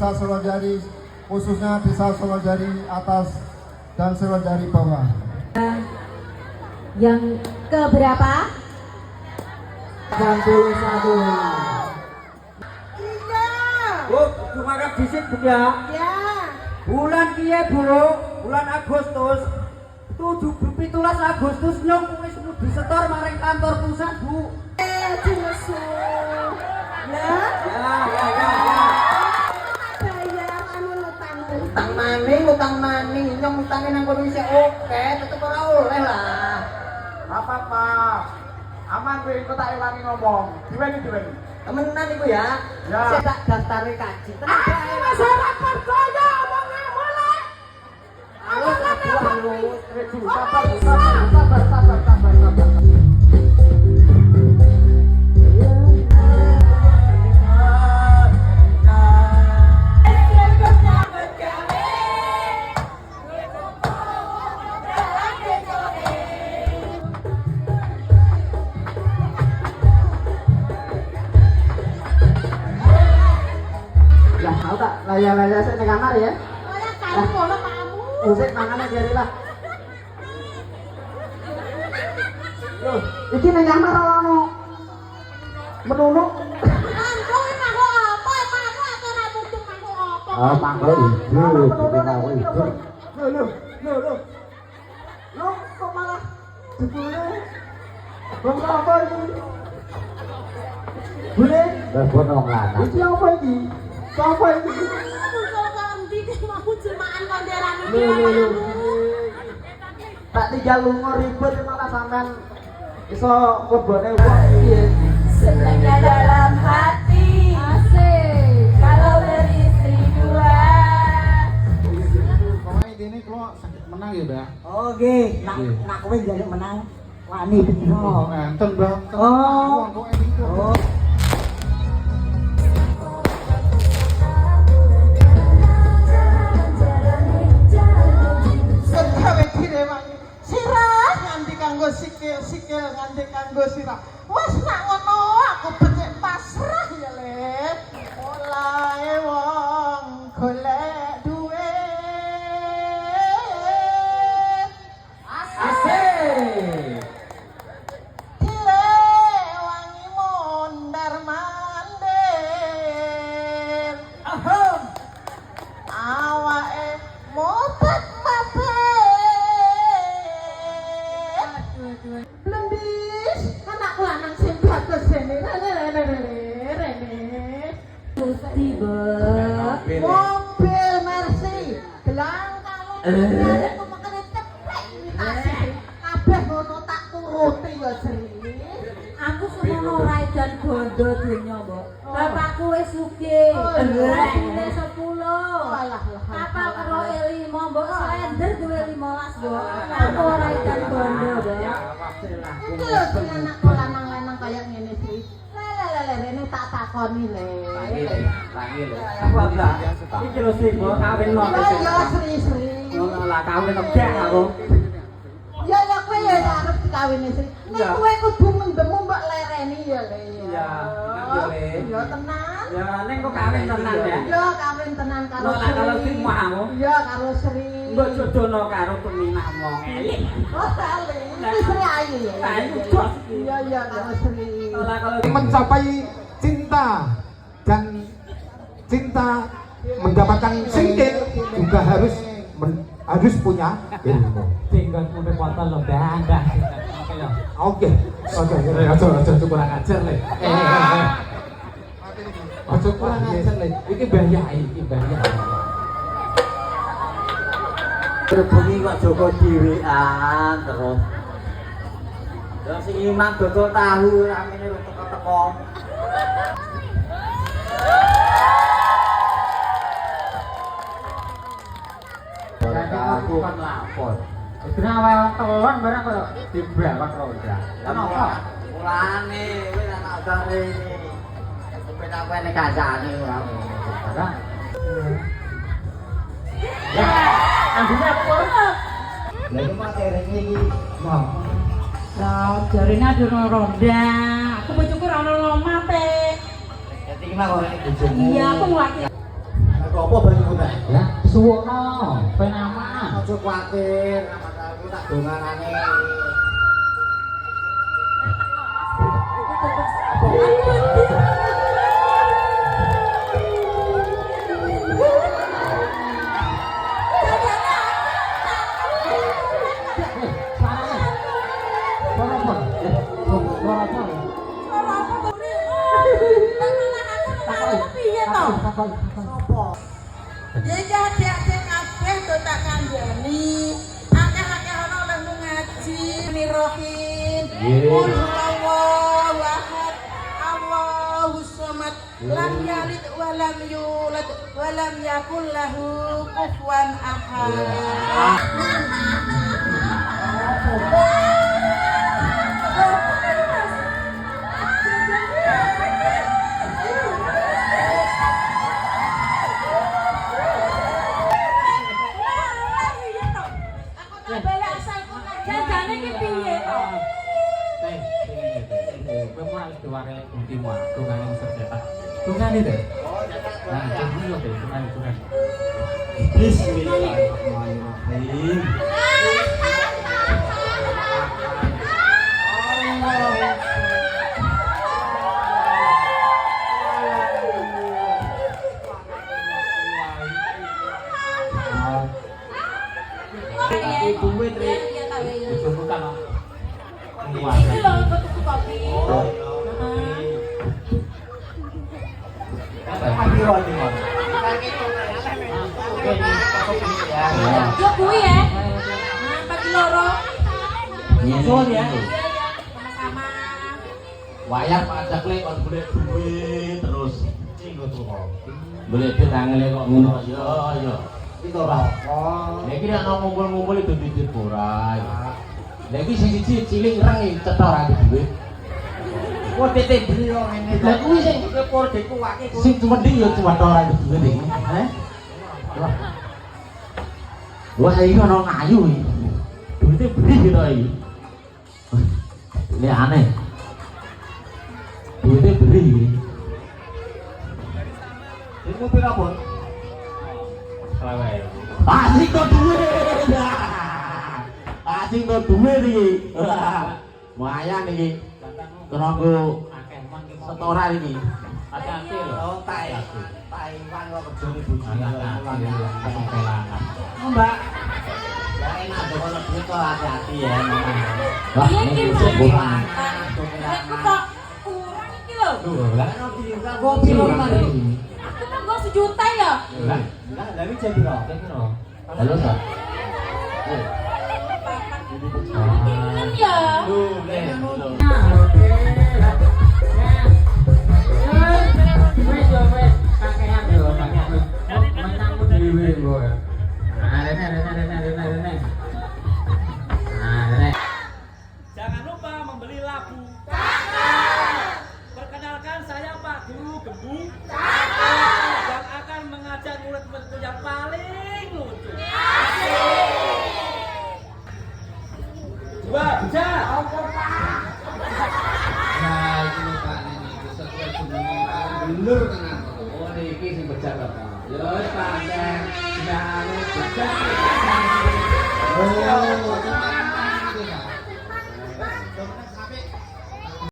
Desa Selonjari, khususnya Desa Selonjari Atas dan Selonjari Bawah. Yang keberapa? 91. Iya. Bu, cuma kan disik Bu ya. Ya. Bulan kiye Bu, bulan Agustus. 17 Agustus nyong wis disetor maring kantor pusat Bu. Jesu. Lah, Ya. bayar anu utang. Utang maning, nyong utange nang kono isih oke, tetep ora oleh lah. Apa-apa, aman gue kok tak ewangi ngomong. Diweni. Temenan iku ya. Ya. Saya tak daftare kaji. Tenang bae. Masyarakat percaya omongnya mulai. Sabar. Ya, tahu tak? Laya-laya saya di kamar ya. Kamu kono kamu. Usik mangane biarilah. Loh, iki nang kamar ono menunuk. Aku ini aku apa? Kamu aku ora butuh aku apa? Oh, mangko ibu, bikin aku ibu. Loh. Loh, kok malah jebule? Bang apa ini? Bule, Telepon wong lanang. iki apa iki? Apa iki? Muncul kendi mau jemaah konderan iki. Loh. Tak tinggal lunga ribet malah sampean iso kebone wong piye? Senangnya dalam hati. Asik. Kalau beristri dua. Pokoknya ini kalau sakit menang ya, Mbak. Oh nggih, nak kowe njaluk menang wani piro? Enten, Mbak. Oh. Oh. Gawe direwangi sirah nganti kanggo sikil nganti kanggo sirah. Wes nak ngono aku becik pasrah ya Le. Olahe wong golek duit. Asik. Direwangi mondar mandir. Ahem. Awake mopet Lembis, anak lanang sing bagus rene. Gusti Bek. Mobil Mercy, gelang kalung nyari kemekane ceplek imitasi. Kabeh ngono tak turuti ya Sri. Aku semono ora edan bondo donya, Mbok. Bapakku wis sugih. Duwe 10. Alah. Kapal karo 5, Mbok slender duwe 15, Mbok. Aku ora edan bondo, Mbok. Iki lho sing anak lanang-lanang kaya ngene Sri. Lele rene tak takoni le. Apa enggak? Iki lho sing mbok kawin Ya lho. ya Sri. Ngono lah kawin obek aku. Ya kowe ya arep dikawini Sri. Nek kowe kudu mendemu mbok lereni ya Le. Iya, iya, Le. Ya tenan. Ya ning kok kawin tenan ya. Ya kawin tenan karo Lah kalau sing mau Ya karo Sri. mbok jodohno karo peminat wong elik. Oh kali. Ini Sri ayu ya. Ayu bos. Iya karo Sri. Lah kalau Mencapai cinta dan cinta mendapatkan singkil juga harus punya ilmu. tinggal punya foto lo bangga. Oke, aja kurang ajar le. Aja kurang ajar le. Iki bahaya. Bengi kok Joko dhewean terus. Ya sing imam dodol tahu ramene lu teko-teko. Aku kan lapor. Kenapa telon barang kok dibelak roda? Kenapa? Mulane kowe ora tak udah rene. Sampai tak kene kancane ora. Ya, anggone apa? Lah iki mah terenge iki. Mau. Lah jarine ada ronda. Aku bojoku ora ono omah, Pe. Dadi iki mah kok bojomu. Iya, aku ngelaki. Kok apa banyu kok? Lah, suwono, penama. Aja kuwatir, aku tak donganane. Ya ya adik-adik kabeh do tak kandhani. Akeh-akeh ana oleh ngaji nirohin. Qul huwallahu ahad. Allahus samad. Lam yalid wa lam yulad wa lam yakul lahu kufuwan ahad. Jajane ki piye to? Memang diware ultimo, tungane serta. Tungane deh. Nah, itu yo deh, tungane. Bismillahirrahmanirrahim. Iki lho kok tuku kopi. Yo kuwi ya. Nah, pagi loro. Nyuwun ya. Sama-sama. Wayang pajak le kok golek duit terus cinggo tuwa. Golek duit angele kok ngono. Ya. Itu ora apa. Nek iki nek ngumpul-ngumpul itu duit ora. Nek iki sing siji cilik reng cetok ra duit. Kok tete beli yo ngene. Lah kuwi sing por dikuwake kuwi. sing cemending ya cuma ora duit iki. Heh. Wah, iki ono ngayu iki. Duite beli gitu iki. Ini aneh. Duitnya beli iki. Iku pira, Bun? Selawai. Asing kok duit. Asing kok duit iki. Lumayan iki. Kena nggo setoran iki. Hati-hati lho. Oh, Taiwan kok kerjane bojo. Mbak. Ya enak tuh kalau duit kok hati-hati ya. Iya iki sebulan. Aku kok kurang iki lho. Lah Kok pira mana? Aku kan gak sejuta ya. Lah, Lah iki jek pira? halo Pak. Kan ya. Wes yo wes, kakean yo, kakean. Menangmu dhewe kok ya. Rene. Jangan lupa membeli labu. Perkenalkan saya Pak Guru Gembung yang akan mengajak murid-muridku yang paling lucu. Dua, bisa. Nah, iki lho Pak ini sesuai jenenge Gubernur tenan. Oh niki sing pejabat Pak. Ya wis pancen jenenge pejabat. Oh,